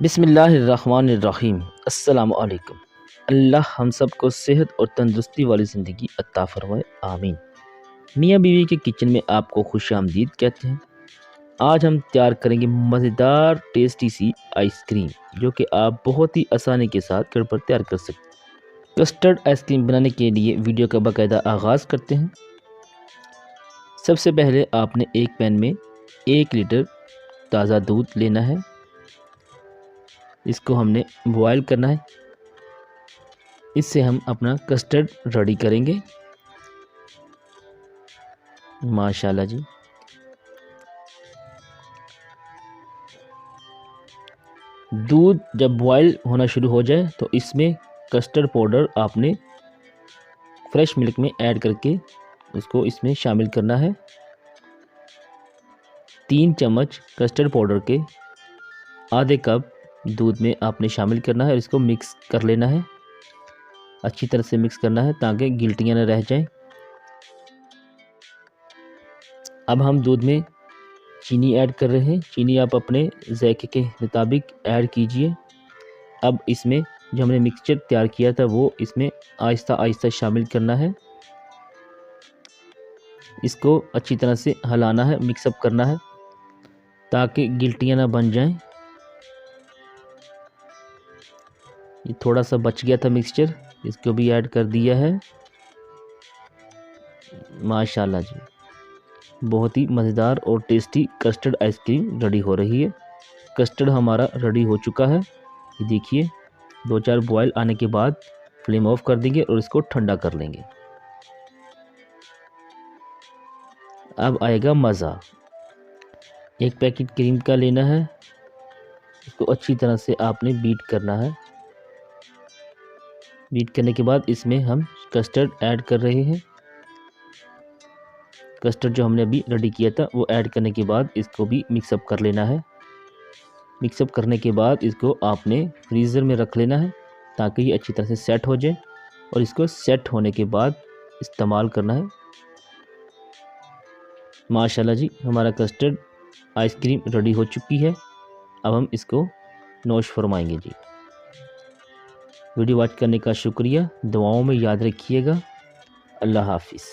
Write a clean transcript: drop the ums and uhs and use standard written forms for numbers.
बिस्मिल्लाहिर्रहमानिर्रहीम। अस्सलामु अलैकुम। अल्लाह हम सबको सेहत और तंदुरुस्ती वाली ज़िंदगी अत्ता फ़रमाए, आमीन। मियाँ बीवी के किचन में आपको खुशामदीद कहते हैं। आज हम तैयार करेंगे मज़ेदार टेस्टी सी आइसक्रीम, जो कि आप बहुत ही आसानी के साथ घर पर तैयार कर सकते हैं। कस्टर्ड आइसक्रीम बनाने के लिए वीडियो का बाकायदा आगाज़ करते हैं। सबसे पहले आपने एक पैन में 1 लीटर ताज़ा दूध लेना है। इसको हमने बॉयल करना है। इससे हम अपना कस्टर्ड रेडी करेंगे। माशाल्लाह जी। दूध जब बॉयल होना शुरू हो जाए तो इसमें कस्टर्ड पाउडर आपने फ्रेश मिल्क में ऐड करके उसको इसमें शामिल करना है। 3 चम्मच कस्टर्ड पाउडर के आधे कप दूध में आपने शामिल करना है और इसको मिक्स कर लेना है। अच्छी तरह से मिक्स करना है ताकि गिल्टियाँ न रह जाएं। अब हम दूध में चीनी ऐड कर रहे हैं। चीनी आप अपने ज़ायके के मुताबिक ऐड कीजिए। अब इसमें जो हमने मिक्सचर तैयार किया था वो इसमें आहिस्ता आहिस्ता शामिल करना है। इसको अच्छी तरह से हिलाना है, मिक्सअप करना है ताकि गिल्टियाँ ना बन जाएं। ये थोड़ा सा बच गया था मिक्सचर, इसको भी ऐड कर दिया है। माशाल्लाह जी, बहुत ही मज़ेदार और टेस्टी कस्टर्ड आइसक्रीम रेडी हो रही है। कस्टर्ड हमारा रेडी हो चुका है। ये देखिए, 2-4 बॉयल आने के बाद फ्लेम ऑफ कर देंगे और इसको ठंडा कर लेंगे। अब आएगा मज़ा। एक पैकेट क्रीम का लेना है। इसको अच्छी तरह से आपने बीट करना है। बीट करने के बाद इसमें हम कस्टर्ड ऐड कर रहे हैं। कस्टर्ड जो हमने अभी रेडी किया था वो ऐड करने के बाद इसको भी मिक्सअप कर लेना है। मिक्सअप करने के बाद इसको आपने फ्रीज़र में रख लेना है ताकि ये अच्छी तरह से सेट हो जाए और इसको सेट होने के बाद इस्तेमाल करना है। माशाल्लाह जी, हमारा कस्टर्ड आइसक्रीम रेडी हो चुकी है। अब हम इसको नोश फरमाएंगे जी। वीडियो वॉच करने का शुक्रिया। दुआओं में याद रखिएगा। अल्लाह हाफिज़।